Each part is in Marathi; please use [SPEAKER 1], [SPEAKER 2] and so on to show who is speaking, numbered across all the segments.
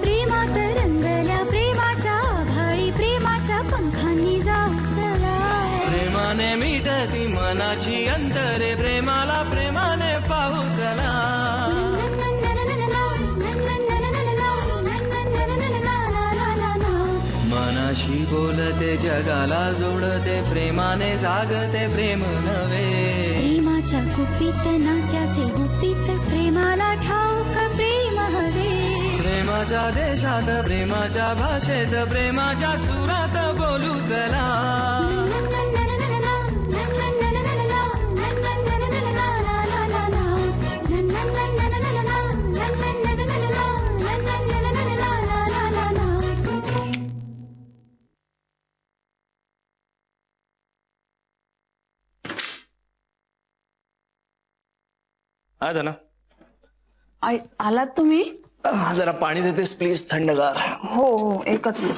[SPEAKER 1] प्रेमात रंगल्या प्रेमाच्या भाळी प्रेमाच्या पंखांनी जाऊ चला.
[SPEAKER 2] प्रेमाने मिटती मनाची अंतरे प्रेमाला प्रेमाने पाहू चला. मनाशी बोलते जगाला जोडते प्रेमाने जागते प्रेम नव्हे.
[SPEAKER 1] प्रेमाच्या कुपीत नात्याचे गुपित प्रेमाला ठाऊक प्रेम हवे.
[SPEAKER 2] प्रेमाच्या देशात प्रेमाच्या भाषेत प्रेमाच्या सुरात बोलू चला.
[SPEAKER 3] ना
[SPEAKER 4] आलात तुम्ही?
[SPEAKER 3] जरा पाणी देतेस प्लीज, थंडगार.
[SPEAKER 4] हो हो, एकच मिनिट.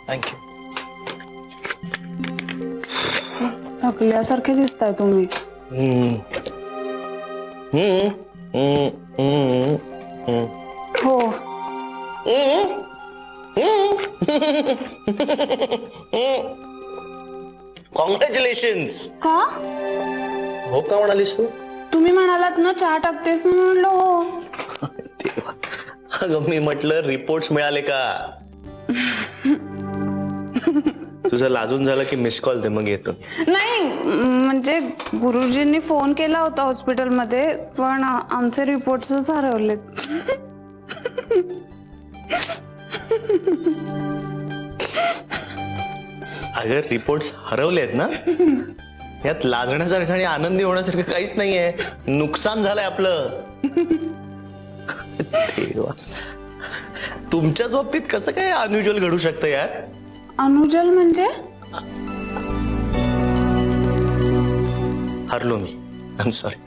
[SPEAKER 3] थँक्यू.
[SPEAKER 4] थकल्यासारखे दिसताय तुम्ही. हो.
[SPEAKER 3] कॉंग्रॅच्युलेशन्स.
[SPEAKER 4] का?
[SPEAKER 3] हो का म्हणालीस तू?
[SPEAKER 4] तुम्ही म्हणालात ना चहा टाकतेस म्हणलं हो.
[SPEAKER 3] देवा, अगं मी म्हटलं रिपोर्ट्स मिळाले का? तुझं लाजून झालं की मिस कॉल दे, मग येतो.
[SPEAKER 4] नाही म्हणजे गुरुजींनी फोन केला होता हॉस्पिटलमध्ये, पण आमचे रिपोर्ट्सच हरवलेत.
[SPEAKER 3] अगर रिपोर्ट्स हरवलेत ना, यात लाजण्यासारखं आणि आनंदी होण्यासारखं काहीच नाहीये. नुकसान झालंय आपलं. देवा, तुमच्याच बाबतीत कसं काय अनयुज्युअल घडू शकतं यार?
[SPEAKER 4] अनुजल म्हणजे?
[SPEAKER 3] हरलो मी. I am sorry.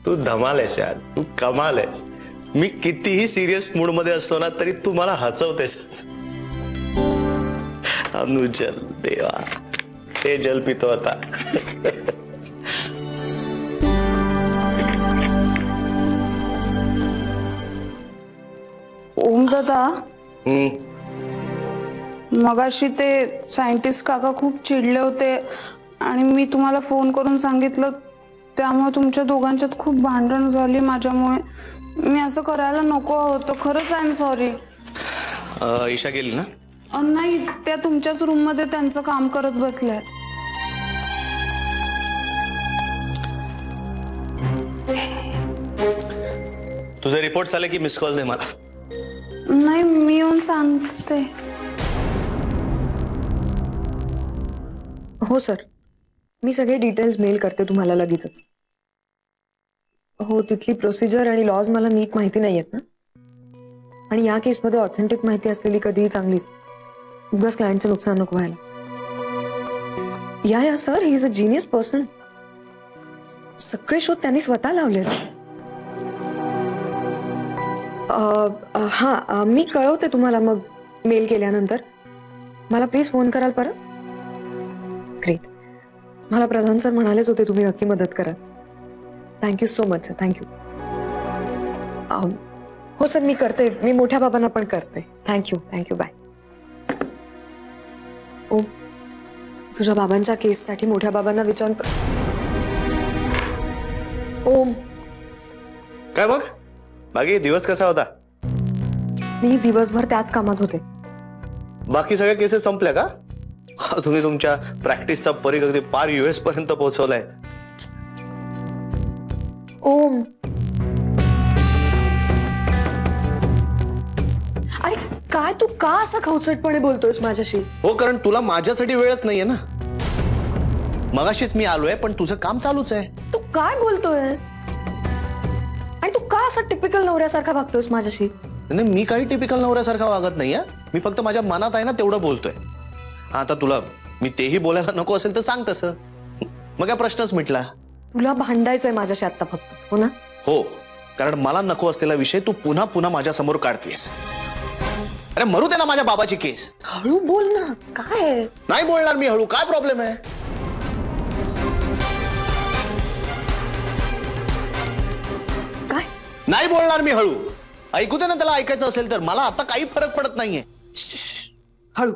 [SPEAKER 3] तू धमाल आहेस यार, तू कमाल आहेस. मी कितीही सिरियस मूड मध्ये असतो ना तरी तू मला हसवतेस. अनुजल, देवा, हे जल पितो आता.
[SPEAKER 4] ओम दादा, मगाशी ते सायंटिस्ट काका खूप चिडले होते आणि मी तुम्हाला फोन करून सांगितलं, त्यामुळे तुमच्या दोघांच्यात खूप भांडण झाली माझ्यामुळे. मी असं करायला नको होतं. खरंच आय एम सॉरी.
[SPEAKER 3] ईशा गेली ना?
[SPEAKER 4] नाही, त्या तुमच्याच रूम मध्ये त्यांचं काम करत बसल्या.
[SPEAKER 3] तुझे रिपोर्ट्स आले की मिस कॉल दे मला.
[SPEAKER 4] नाही, मी येऊन सांगते.
[SPEAKER 5] हो सर, मी सगळे डिटेल्स मेल करते तुम्हाला लगेचच. हो, तिथली प्रोसिजर आणि लॉज मला नीट माहिती नाही आहेत ना, आणि या केसमध्ये ऑथेंटिक माहिती असलेली कधीही चांगलीच. उगाच क्लायंटचं नुकसान नको व्हायला. या sir, he is a genius person. सगळे शोध त्यांनी स्वतः लावले. हां, मी कळवते तुम्हाला मग मेल केल्यानंतर. मला प्लीज फोन कराल परत? ग्रेट. मला प्रधान सर म्हणालेच होते तुम्ही नक्की मदत करा. Thank you so much sir, thank you. हो सर, मी करते. मी मोठ्या बाबांना पण करते. Thank you, thank you, bye. ओ, तुझ्या बाबांच्या केससाठी मोठ्या बाबांना विचारून. ओम,
[SPEAKER 3] काय मग बाकी दिवस कसा होता?
[SPEAKER 5] मी दिवसभर त्याच कामात होते.
[SPEAKER 3] बाकी सगळ्या केसेस संपल्या का? तुम्ही तुमच्या प्रॅक्टिसचा परीघ अगदी पार US पर्यंत पोहोचवलाय.
[SPEAKER 5] ओम, अरे काय तू का असा खवचटपणे बोलतोयस माझ्याशी?
[SPEAKER 3] हो, कारण तुला माझ्यासाठी वेळच नाहीये ना. मगाशीच मी आलोय, पण तुझं काम चालूच आहे.
[SPEAKER 5] तू काय बोलतोयस? आणि तू का असं टिपिकल नवऱ्यासारखा वागतोयस माझ्याशी?
[SPEAKER 3] नाही, मी काही टिपिकल नवऱ्यासारखा वागत नाहीये. मी फक्त माझ्या मनात आहे ना तेवढं बोलतोय. आता तुला मी तेही बोलायला नको असेल तर सांग तसं. मग काय प्रश्नच मिटला.
[SPEAKER 5] तुला भांडायचंय माझ्याशी आता फक्त, हो ना?
[SPEAKER 3] हो, कारण मला नको असलेला विषय तू पुन्हा पुन्हा माझ्या समोर काढतेस. अरे मरू दे ना माझ्या बाबाची केस.
[SPEAKER 5] हळू बोल ना. काय
[SPEAKER 3] नाही बोलणार मी हळू, काय प्रॉब्लेम आहे?
[SPEAKER 5] काय
[SPEAKER 3] नाही बोलणार मी हळू. ऐकू दे ना त्याला, ऐकायचं असेल तर. मला आता काही फरक पडत नाहीये.
[SPEAKER 5] हळू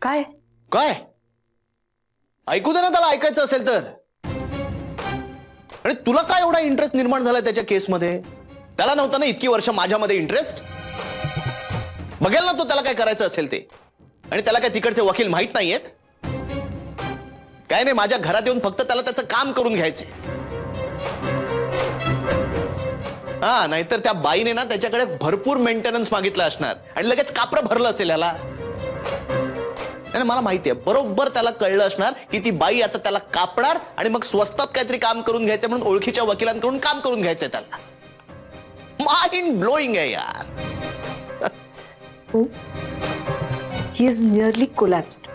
[SPEAKER 5] काय
[SPEAKER 3] काय ऐकू दे ना त्याला, ऐकायचं असेल तर. आणि तुला काय एवढा इंटरेस्ट निर्माण झालाय त्याच्या केसमध्ये? त्याला नव्हता ना इतकी वर्ष माझ्यामध्ये इंटरेस्ट. बघेल ना तो त्याला काय करायचं असेल ते. आणि त्याला काय तिकडचे वकील माहित नाहीयेत? काय नाही, माझ्या घरात येऊन फक्त त्याला त्याचं काम करून घ्यायचंय. हा, नाहीतर त्या बाईने ना त्याच्याकडे भरपूर मेंटेनन्स मागितलं असणार आणि लगेच कापरं भरलं असेल याला. आणि मला माहितीये, बरोबर त्याला कळलं असणार की ती बाई आता त्याला कापणार आणि मग स्वस्तात काहीतरी काम करून घ्यायचं म्हणून ओळखीच्या वकिलांकडून काम करून घ्यायचंय त्याला. माइंड ब्लोईंग आहे यार.
[SPEAKER 5] He is nearly collapsed.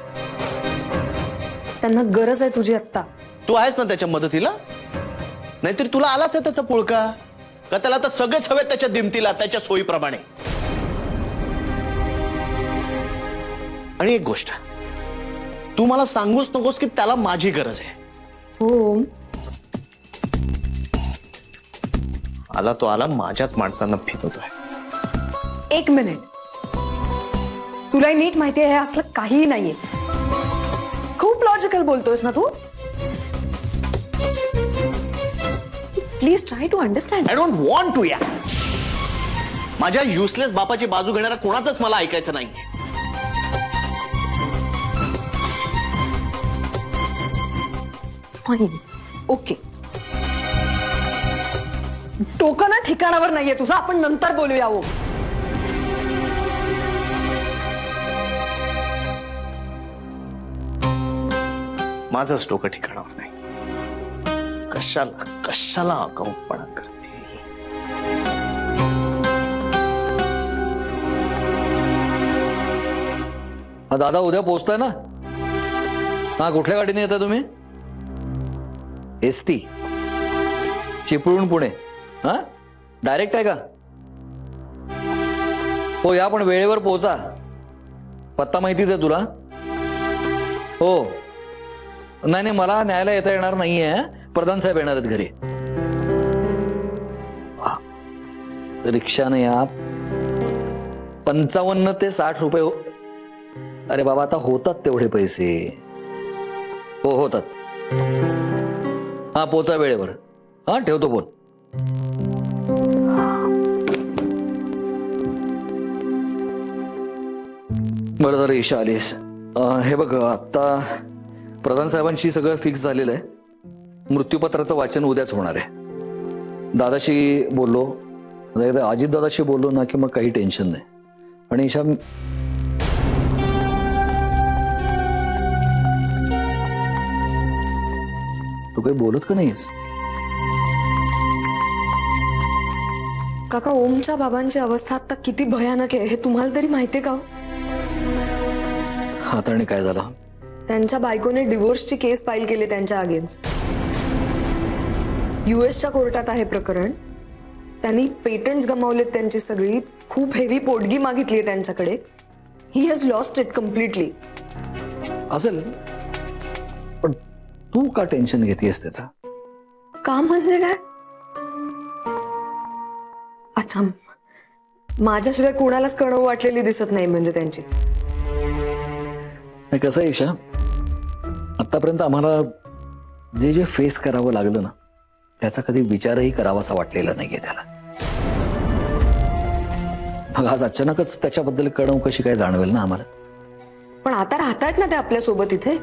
[SPEAKER 5] त्यांना गरज आहे तुझी आत्ता.
[SPEAKER 3] तू आहेस ना त्याच्या मदतीला? नाहीतर तुला आलाच आहे त्याचा पुळका का? त्याला आता सगळेच हवेत त्याच्या दिमतीला, त्याच्या सोयीप्रमाणे. आणि एक गोष्ट, तू मला सांगूच नकोस की त्याला माझी गरज आहे.
[SPEAKER 5] हो,
[SPEAKER 3] आला तो आला, माझ्याच माणसांना फिरवतोय.
[SPEAKER 5] एक मिनिट. तुला नीट माहिती आहे हे असलं काहीही नाहीये. खूप लॉजिकल बोलतोयस ना तू. Please try to understand.
[SPEAKER 3] I don't want to. या माझ्या युसलेस बापाची बाजू घेणारा कोणाचंच मला ऐकायचं नाहीये.
[SPEAKER 5] Fine, okay. डोकं ना ठिकाणावर नाहीये तुझं. आपण नंतर बोलूया. हो,
[SPEAKER 3] माझंच डोकं ठिकाणावर नाही. कशाला कशाला आगाऊपणा करते.
[SPEAKER 6] हा दादा उद्या पोहोचताय ना? हा, कुठल्या गाडीने येताय तुम्ही? एसटी चिपळूण पुणे. हा, डायरेक्ट आहे का? हो, या पण वेळेवर पोहोचा. पत्ता माहितीच आहे तुला? हो. नाही नाही, मला न्यायला येता येणार नाहीये. प्रधान साहेब येणार आहेत घरी. रिक्षाने या. 55 ते 60 रुपये. अरे बाबा, आता होतात तेवढे पैसे. हो, होतात. हा, पोचा वेळेवर. हा, ठेवतो फोन. बरं झालं ईशा आलीस. हे बघ, आता प्रधान साहेबांशी सगळं फिक्स झालेलं आहे. मृत्यूपत्राचं वाचन उद्याच होणार आहे. दादाशी बोललो, अजित दादाशी बोललो ना की मग काही टेन्शन नाही. आणि ईशा, तू काही बोलत का नाहीस?
[SPEAKER 5] काका, ओमच्या बाबांची अवस्था आता किती भयानक आहे हे तुम्हाला तरी माहितीये का?
[SPEAKER 6] हाताने काय झालं?
[SPEAKER 5] त्यांच्या बायकोने डिवोर्सची केस फाईल केली त्यांच्या अगेन्स्ट. युएसच्या कोर्टात आहे प्रकरण. त्यांनी पेटंट्स गमावलेत त्यांची सगळी. खूप हेवी पोटगी मागितली त्यांच्याकडे. He has lost it completely.
[SPEAKER 6] असेल, पण तू का टेन्शन घेतेस त्याचं?
[SPEAKER 5] का म्हणजे काय? अच्छा, माझ्याशिवाय कोणालाच कणव वाटलेली दिसत नाही म्हणजे त्यांची.
[SPEAKER 6] कसं आहे ईशा, आतापर्यंत आम्हाला जे जे फेस करावं लागलं ना, त्याचा कधी विचारही करावासा वाटलेला नाहीये त्याला. मग आज अचानकच त्याच्याबद्दल कणव कशी काय जाणवेल ना आम्हाला?
[SPEAKER 5] पण आता राहतायत ना ते आपल्या सोबत इथे.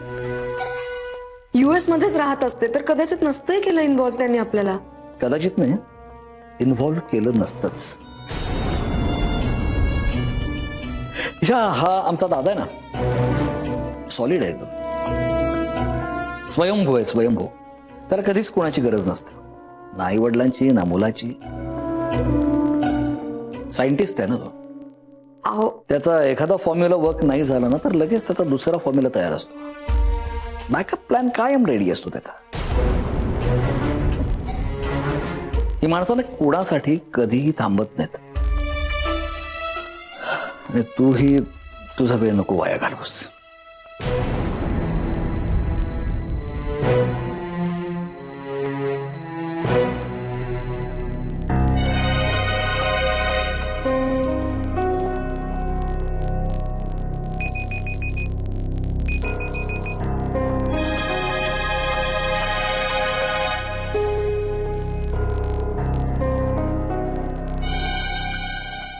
[SPEAKER 5] युएस मध्येच राहत असते तर कदाचित नसतंय केलं इन्व्हॉल्व त्यांनी आपल्याला.
[SPEAKER 6] कदाचित नाही, इन्व्हॉल्व केलं नसतंच. ईशा, हा आमचा दादा आहे ना, सॉलिड आहे एकदम. स्वयंभू आहे, स्वयंभू. त्याला कधीच कोणाची गरज नसते, ना आई वडिलांची ना मुलाची. सायंटिस्ट आहे ना तो.
[SPEAKER 5] अहो,
[SPEAKER 6] त्याचा एखादा फॉर्म्युला वर्क नाही झाला ना तर लगेच त्याचा दुसरा फॉर्म्युला तयार असतो. बॅकअप प्लॅन कायम रेडी असतो त्याचा. ही माणसाने कुणासाठी कधीही थांबत नाहीत. आणि तूही तुझा वेळ नको वाया घालवूस.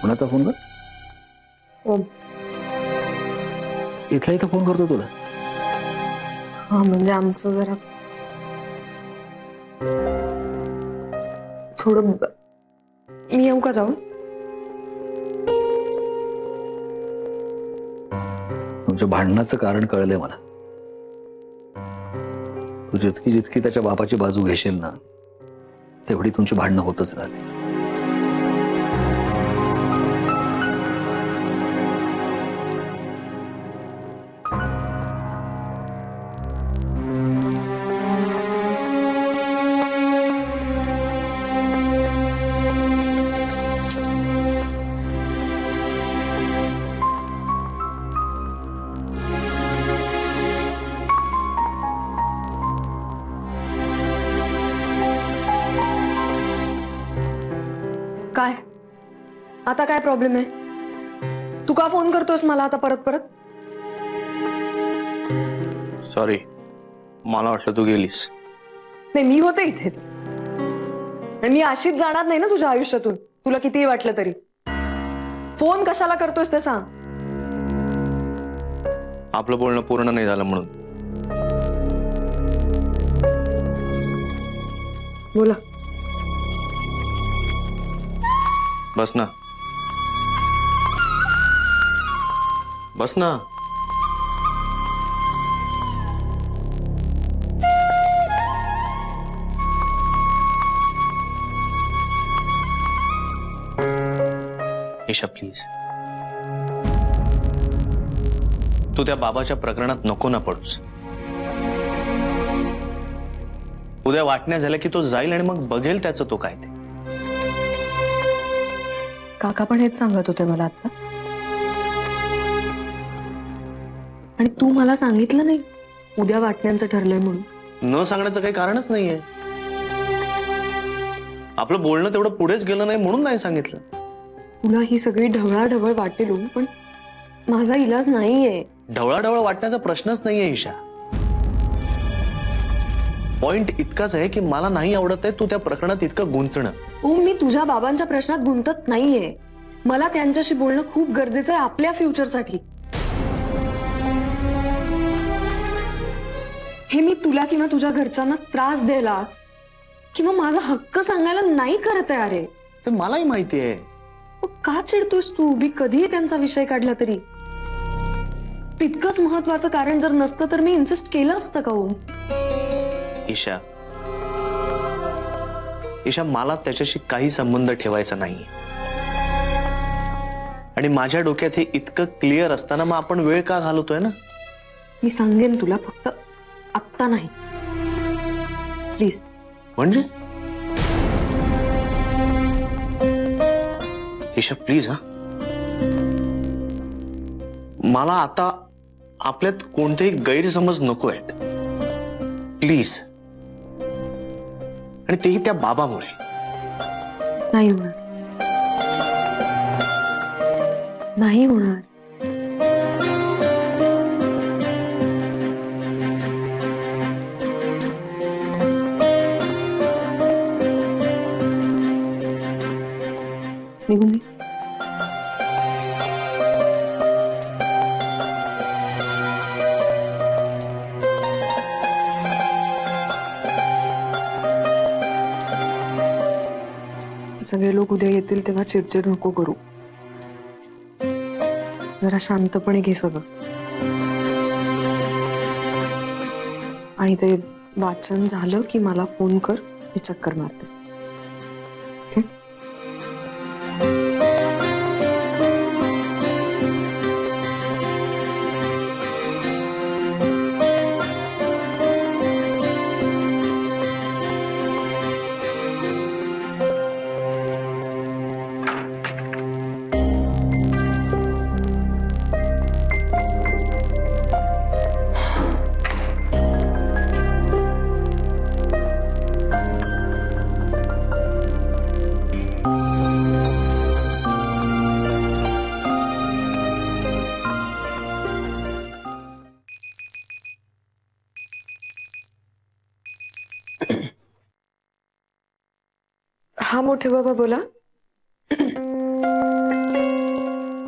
[SPEAKER 6] कोणाचा फोन कर?
[SPEAKER 5] ओम.
[SPEAKER 6] इथल्या इथं फोन करतो तुला.
[SPEAKER 5] हा म्हणजे आमचं जरा थोडं मी येऊ का जाऊन?
[SPEAKER 6] तुमच्या भांडणाचं कारण कळलंय मला. तू जितकी जितकी त्याच्या बापाची बाजू घेशील ना तेवढी तुमची भांडणं होतच राहते.
[SPEAKER 5] काय आता काय प्रॉब्लेम आहे? तू का फोन करतोस मला आता परत परत?
[SPEAKER 3] सॉरी, मला वाटलं तू गेलीस.
[SPEAKER 5] नाही, मी होते इथेच आणि मी अशीच जाणार नाही ना तुझ्या आयुष्यातून, तुला कितीही वाटलं तरी. फोन कशाला करतोस ते सांग.
[SPEAKER 3] आपलं बोलणं पूर्ण नाही झालं म्हणून.
[SPEAKER 5] बोला.
[SPEAKER 3] बस ना, बस ना. ईशा प्लीज, तू त्या बाबाच्या प्रकरणात नको ना पडूस. उद्या वाटण्या झाल्या की तो जाईल आणि मग बघेल त्याचं तो काय ते.
[SPEAKER 5] काका पण हेच सांगत होते मला आता. आणि तू मला सांगितलं नाही उद्या वाटण्यांचं ठरलंय म्हणून?
[SPEAKER 3] न सांगण्याचं काही कारणच नाहीये. आपलं बोलणं तेवढं पुढेच गेलं नाही म्हणून नाही सांगितलं.
[SPEAKER 5] तुला ही सगळी ढवळाढवळ वाटेल हो, पण माझा इलाज नाहीये.
[SPEAKER 3] ढवळाढवळ वाटण्याचा प्रश्नच नाहीये ईशा. पॉइंट इतकाच आहे की मला नाही आवडत आहे तू त्या प्रकरणात इतकं गुंतणं.
[SPEAKER 5] मी तुझ्या बाबांच्या प्रश्नात गुंतत नाहीये. मला त्यांच्याशी बोलणं खूप गरजेचं आहे आपल्या फ्युचरसाठी. हे मी तुला किंवा तुझ्या घरच्यांना त्रास द्यायला किंवा माझा हक्क सांगायला नाही करत आहे. अरे
[SPEAKER 3] ते मलाही माहिती आहे.
[SPEAKER 5] का चिडतोस तू? मी कधीही त्यांचा विषय काढला तरी. तितकंच महत्वाचं कारण जर नसतं तर मी इन्सिस्ट केलं असतं का हो?
[SPEAKER 3] ईशा, ईशा मला त्याच्याशी काही संबंध ठेवायचा नाही. आणि माझ्या डोक्यात हे इतकं क्लिअर असताना मग आपण वेळ का घालवतोय ना?
[SPEAKER 5] मी सांगेन तुला, फक्त आत्ता नाही प्लीज.
[SPEAKER 3] म्हणजे ईशा प्लीज. हा, मला आता आपल्यात कोणतेही गैरसमज नको आहेत प्लीज. आणि तेही त्या बाबामुळे.
[SPEAKER 5] नाही होणार, नाही होणार. निघू मी? सगळे लोक उद्या येतील तेव्हा चिडचिड नको करू. जरा शांतपणे घे सगळं. आणि ते वाचन झालं की मला फोन कर, मी चक्कर मारते. ओके? हा मोठे बाबा बोला.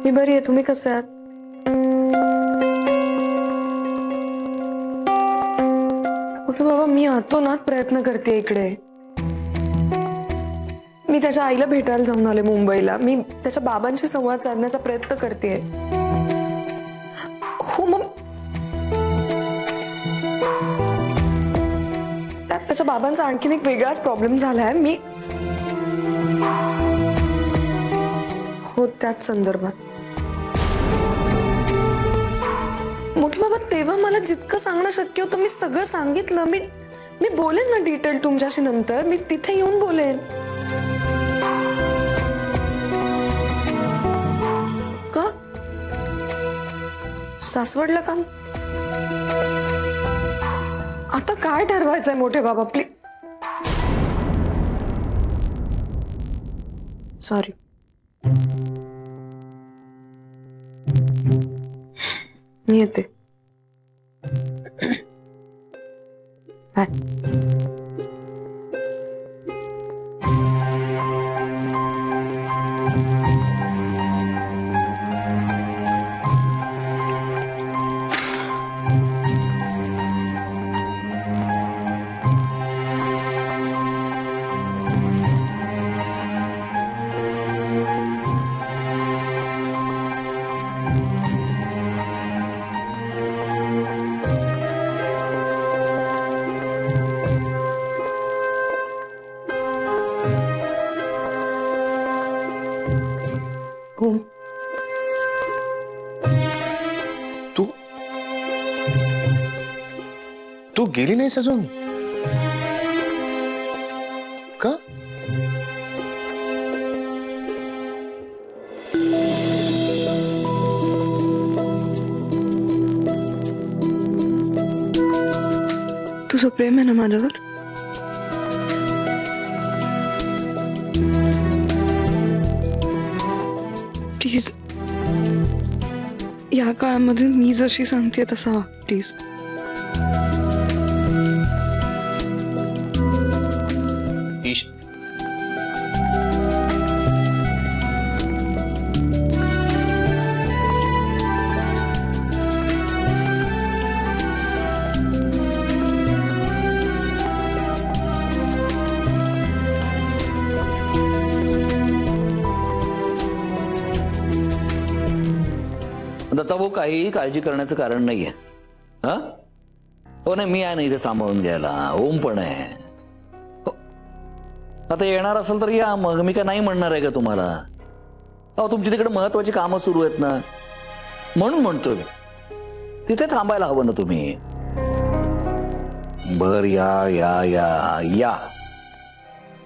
[SPEAKER 5] मी बरी आहे, तुम्ही कसे आहात? मोठे बाबा मी अतोनात प्रयत्न करते इकडे. मी त्याच्या आईला भेटायला जाऊन आले मुंबईला. मी त्याच्या बाबांशी संवाद साधण्याचा प्रयत्न करते. हो मग त्याच्या बाबांचा आणखीन एक वेगळाच प्रॉब्लेम झालाय. मी हो त्याच संदर्भात. मोठे बाबा तेव्हा मला जितकं सांगणं शक्य होतं मी सगळं सांगितलं. मी बोलेन ना डिटेल तुमच्याशी नंतर. मी तिथे येऊन बोलेन. का सासवडला काम? आता काय ठरवायचंय मोठे बाबा प्लीज? सॉरी. मी येते. बाय. हो
[SPEAKER 3] तू गेली नाहीस अजून का?
[SPEAKER 5] तुझं प्रेम आहे ना माझ्यावर? प्लीज या काळामध्ये मी जशी सांगते तसा वाग प्लीज.
[SPEAKER 6] दत्ताभाऊ काहीही काळजी करण्याचं कारण नाहीये. हा हो नाही मी आहे ना इथे सांभाळून घ्यायला. ओम पण आहे. हो. आता येणार असेल तर या मग. मी काय नाही म्हणणार आहे का तुम्हाला? अहो तुमची तिकडे महत्वाची कामं सुरू आहेत ना म्हणून म्हणतोय. तिथे थांबायला हवं ना तुम्ही. बर या या या या.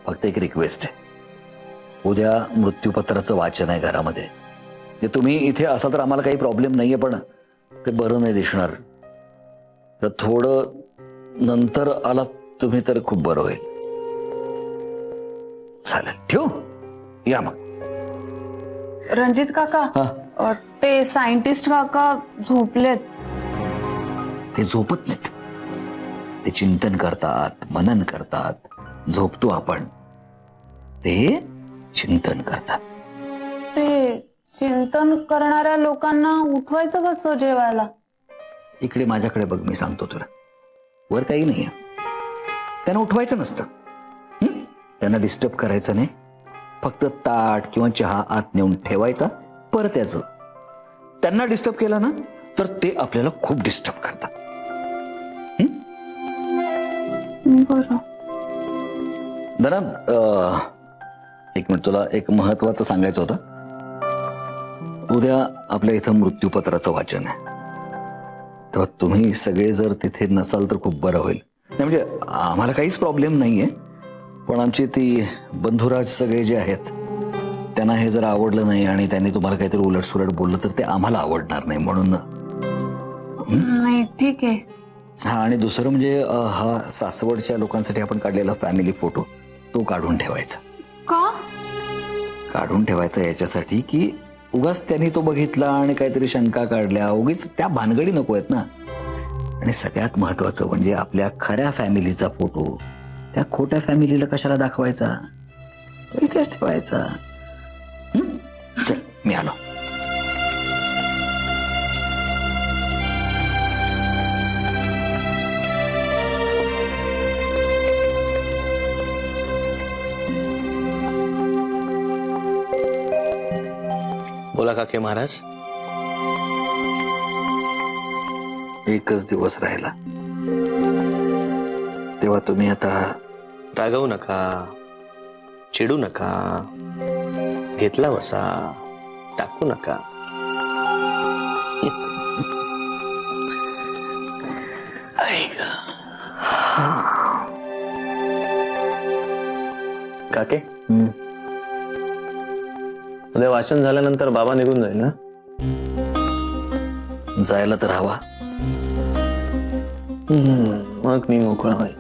[SPEAKER 6] फक्त एक रिक्वेस्ट आहे. उद्या मृत्यूपत्राचं वाचन आहे घरामध्ये. तुम्ही इथे असाल तर आम्हाला काही प्रॉब्लेम नाहीये पण ते बरं नाही दिसणार. तर थोडं नंतर आलात तुम्ही तर खूप बरं होईल. चालेल ठेवू. या मग.
[SPEAKER 4] रणजित काका ते सायंटिस्ट काका झोपलेत.
[SPEAKER 6] ते झोपत नाहीत. ते चिंतन करतात, मनन करतात. झोपतो आपण, ते चिंतन करतात.
[SPEAKER 4] ते चिंतन करणाऱ्या लोकांना उठवायचं कसं जेवायला?
[SPEAKER 6] इकडे माझ्याकडे बघ. मी सांगतो तुला. वर काही नाहीये. त्यांना उठवायचं नसतं. त्यांना डिस्टर्ब करायचं नाही. फक्त ताट किंवा चहा आत नेऊन ठेवायचा. परत्याचं त्यांना डिस्टर्ब केलं ना तर ते आपल्याला खूप डिस्टर्ब करतात.
[SPEAKER 4] बरं.
[SPEAKER 6] दादा एक मिनिट. तुला एक महत्वाचं सांगायचं होतं. उद्या आपल्या इथं मृत्यूपत्राचं वाचन आहे. तेव्हा तुम्ही सगळे जर तिथे नसाल तर खूप बरं होईल. नाही म्हणजे आम्हाला काहीच प्रॉब्लेम नाहीये पण आमची ती बंधुराज सगळे जे आहेत त्यांना हे जर आवडलं नाही आणि त्यांनी तुम्हाला काहीतरी उलटसुलट बोललं तर ते आम्हाला आवडणार नाही म्हणून.
[SPEAKER 4] नाही ठीक आहे.
[SPEAKER 6] हा आणि दुसरं म्हणजे हा सासवडच्या लोकांसाठी आपण काढलेला फॅमिली फोटो तो काढून ठेवायचा.
[SPEAKER 4] का
[SPEAKER 6] काढून ठेवायचा? याच्यासाठी की उगाच त्यांनी तो बघितला आणि काहीतरी शंका काढल्या. उगीच त्या भानगडी नको आहेत ना. आणि सगळ्यात महत्वाचं म्हणजे आपल्या खऱ्या फॅमिलीचा फोटो त्या खोट्या फॅमिलीला कशाला दाखवायचा? इथेच ठेवायचा. चल मी आलो.
[SPEAKER 3] बोला काके महाराज.
[SPEAKER 6] एकच दिवस राहिला तेव्हा तुम्ही आता
[SPEAKER 3] रागवू नका, चिडू नका, घेतला वसा टाकू नका. काके उद्या वाचन झाल्यानंतर बाबा निघून जाईल ना?
[SPEAKER 6] जायला तर हवा.
[SPEAKER 3] मग मी मोकळा होईल.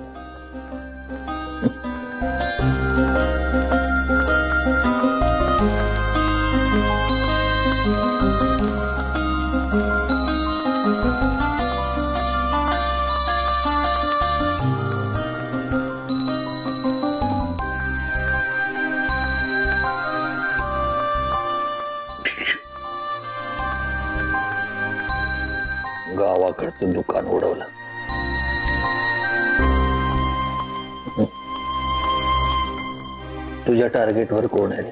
[SPEAKER 6] गावाकडचं दुकान उडवलं. तुझ्या टार्गेटवर कोण आहे?